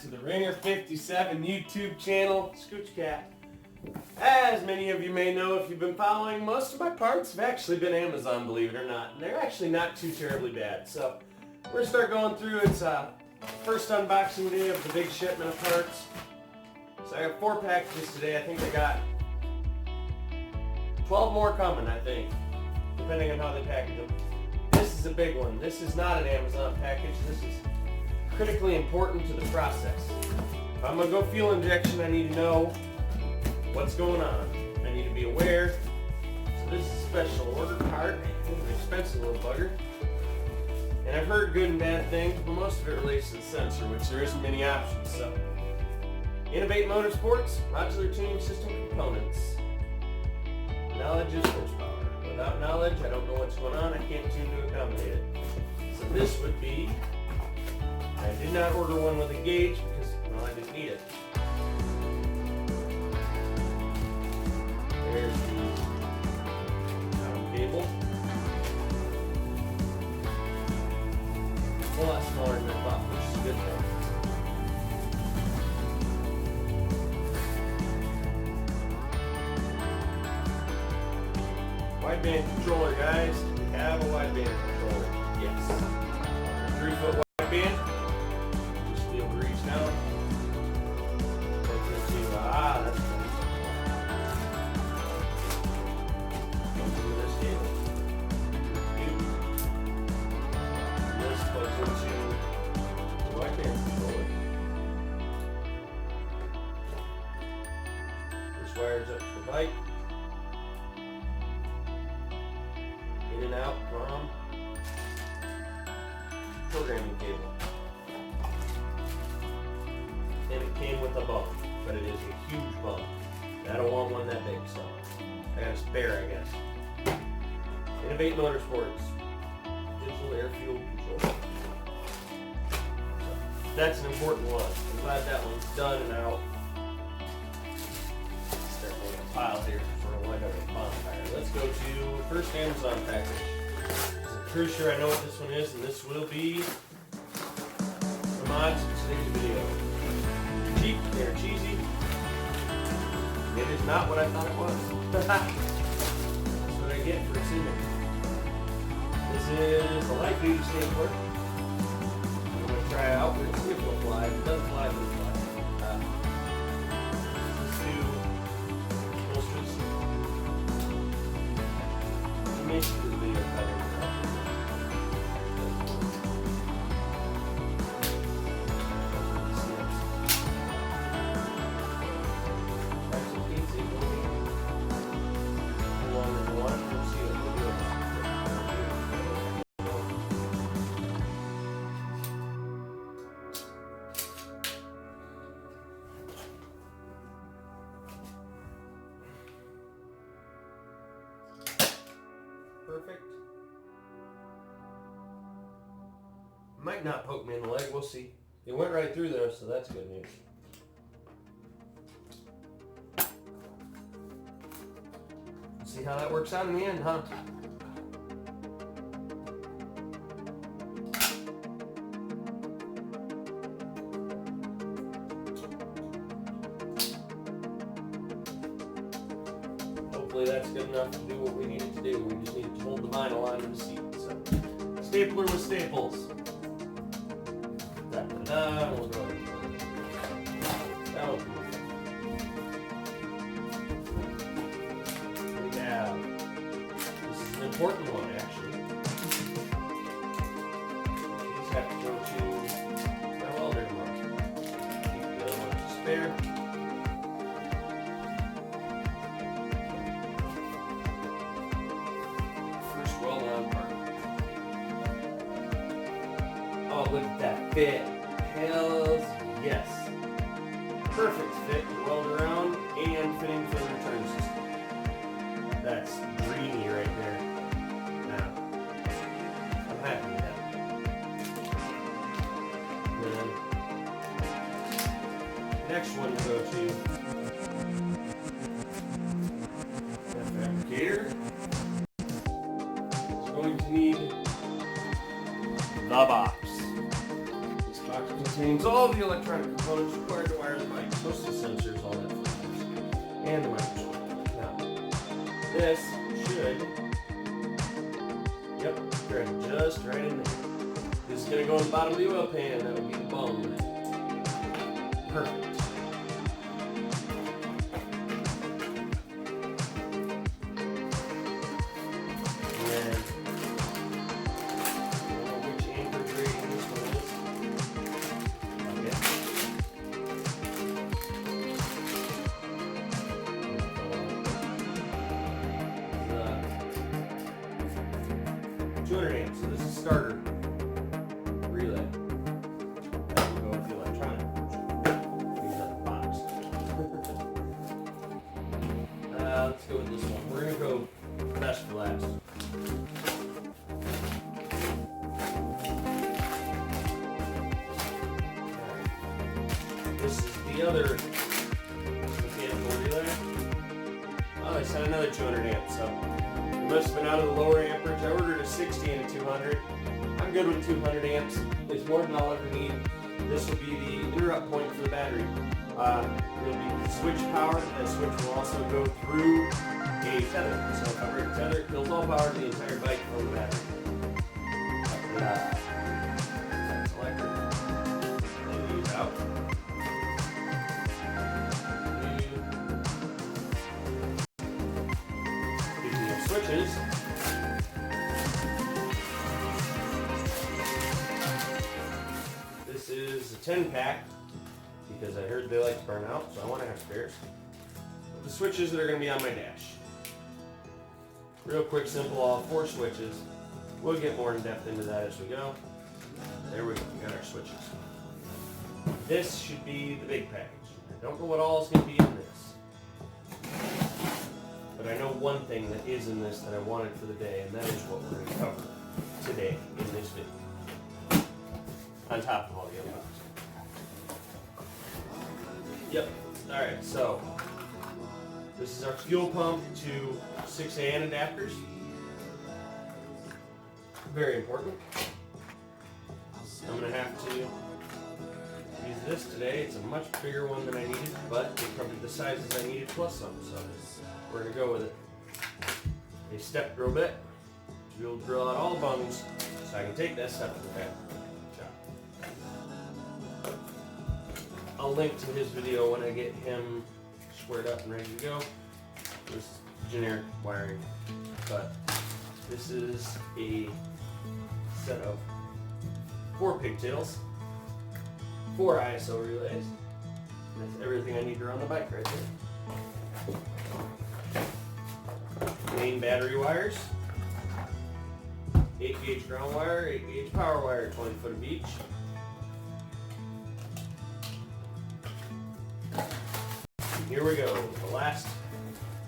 to the Ringer 57 YouTube channel, Scooch Cat. As many of you may know, if you've been following, most of my parts have actually been Amazon, believe it or not. And they're actually not too terribly bad. So we're going to start going through. It's first unboxing day of the big shipment of parts. So I got 4 packages today. I think I got 12 more coming, I think, depending on how they package them. This is a big one. This is not an Amazon package. This is critically important to the process. If I'm going to go fuel injection, I need to know what's going on. I need to be aware. So this is a special order part. It's an expensive little bugger. And I've heard good and bad things, but most of it relates to the sensor, which there isn't many options. So, Innovate Motorsports, modular tuning system components. Knowledge is horsepower. Without knowledge, I don't know what's going on. I can't tune to accommodate it. So this would be, I did not order one with a gauge because, well, I didn't need it. There's the ground cable. A lot smaller than I thought, which is a good thing. Wideband controller, guys. We have a wideband controller. Yes. 3-foot wideband. Just be able to reach down. Plugs into, that's nice. Comes into this cable. And this plugs into the wideband controller. This wires up to the bike. In and out from programming cable. And it came with a bump, but it is a huge bump. I don't want one that big, so I got a spare, I guess. Innovate Motorsports, digital air fuel control. So that's an important one. I'm glad that one's done and out. Start making a pile here for a wind up a bonfire. Let's go to first Amazon package. I'm pretty sure I know what this one is, and this will be the mods for today's video. They're cheap, they're cheesy. It is not what I thought it was. That's what I get for assuming. This is a light duty stapler. I'm going to try it out. We're going to see if it'll fly. If it doesn't fly, it doesn't fly. Let's do holsters. Basically, the video cutting. Perfect. Might not poke me in the leg, we'll see. It went right through there, so that's good news. See how that works out in the end, huh? Hopefully that's good enough to do what we need it to do. We just need to hold the vinyl onto the seat. So, stapler with staples. Da-da-da, we'll go ahead and that'll do. We have, this is an important one actually. These have to go to my welder tomorrow. Keep the other one to spare. Oh, look at that fit. Hells yes. Perfect fit to weld around and fitting for the return system. That's dreamy right there. Now, I'm happy with that. And then, next one to go to the fabricator. It's going to need the box. This box contains all the electronic components required to wire the bike. Most of the sensors, all that stuff. And the microchip. Now, this should, yep, thread just right in there. This is going to go in the bottom of the oil pan. That would be the bung. Perfect. So this is starter relay. That will go with the electronic. These are the box. Let's go with this one. We're going to go best for last. This is the other mechanical relay. Oh, I sent another 200 amps, so it must have been out of the lower amperage. I ordered a 60 and a 200. I'm good with 200 amps. It's more than I'll ever need. This will be the interrupt point for the battery. It'll be switch power. That switch will also go through a tether. So if I break a tether, it kills all power to the entire bike from the battery. Selector. Leave these out. Speaking of switches, this is a 10-pack because I heard they like to burn out, so I want to have spares. The switches that are going to be on my dash. Real quick, simple, all 4 switches. We'll get more in depth into that as we go. There we go, we got our switches. This should be the big package. I don't know what all is going to be in this. But I know one thing that is in this that I wanted for the day, and that is what we're going to cover today in this video. On top of all the other ones. Yep. Alright, so this is our fuel pump to 6AN adapters. Very important. I'm going to have to use this today. It's a much bigger one than I needed, but it's probably the sizes I needed plus some, so we're going to go with it. A step drill bit to be able to drill out all the bungs so I can take that step to the back. I'll link to his video when I get him squared up and ready to go. This is generic wiring, but this is a set of 4 pigtails, 4 ISO relays, and that's everything I need to run the bike right there. Main battery wires, 8-gauge ground wire, 8-gauge power wire, 20 foot of each. Here we go, the last,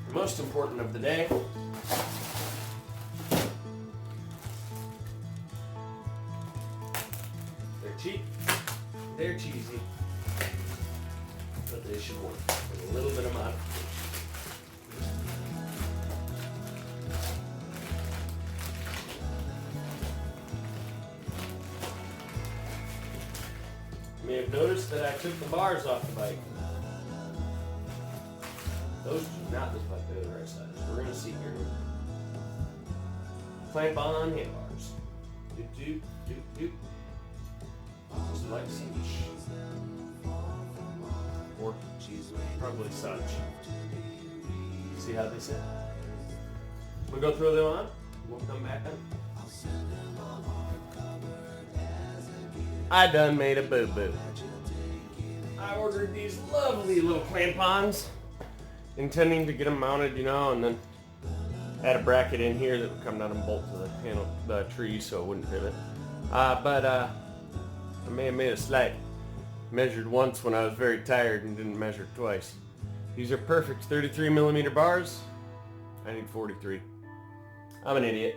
the most important of the day. They're cheap, they're cheesy, but they should work with a little bit of modification. You may have noticed that I took the bars off the bike. Those do not look like they're the right size. We're going to see here. Clamp on handlebars. Doop, doop, doop, doop. Just like such. Or probably such. See how they sit? We'll go throw them on. We'll come back in. I done made a boo-boo. I ordered these lovely little clamp-ons, intending to get them mounted, you know, and then add a bracket in here that would come down and bolt to the handle, the tree, so it wouldn't pivot. But I may have made a slight. Measured once when I was very tired and didn't measure twice. These are perfect 33 millimeter bars. I need 43. I'm an idiot.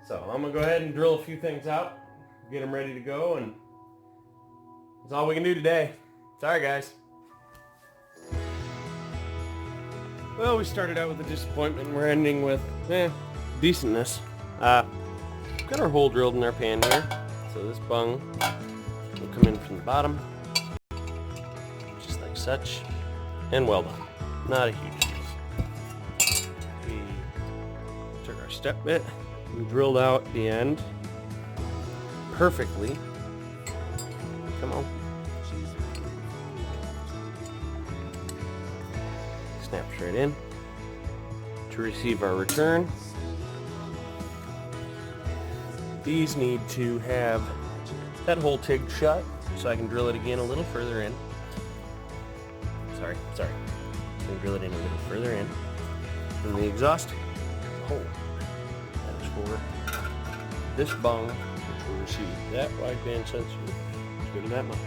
So I'm gonna go ahead and drill a few things out, get them ready to go, and that's all we can do today. Sorry guys. Well, we started out with a disappointment and we're ending with, decentness. Got our hole drilled in our pan here. So this bung will come in from the bottom, just like such, and well done. Not a huge piece. We took our step bit and drilled out the end perfectly. Come on. Snaps right in to receive our return. These need to have that hole tigged shut so I can drill it again a little further in. Sorry. I can drill it in a little further in. And the exhaust hole, that is for this bung, which will receive that wideband sensor to go to that mount.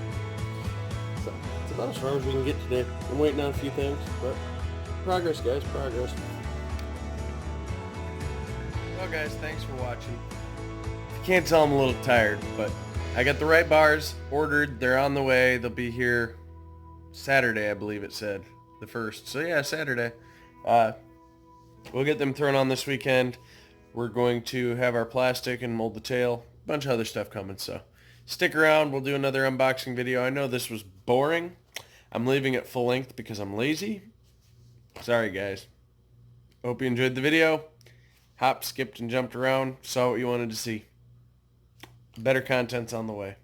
So it's about as far as we can get today. I'm waiting on a few things, but progress, guys, progress. Well, guys, thanks for watching. You can't tell I'm a little tired, but I got the right bars ordered. They're on the way. They'll be here Saturday, I believe it said, the 1st. So yeah, Saturday. We'll get them thrown on this weekend. We're going to have our plastic and mold the tail. A bunch of other stuff coming, so stick around. We'll do another unboxing video. I know this was boring. I'm leaving it full length because I'm lazy. Sorry, guys. Hope you enjoyed the video. Hopped, skipped, and jumped around. Saw what you wanted to see. Better content's on the way.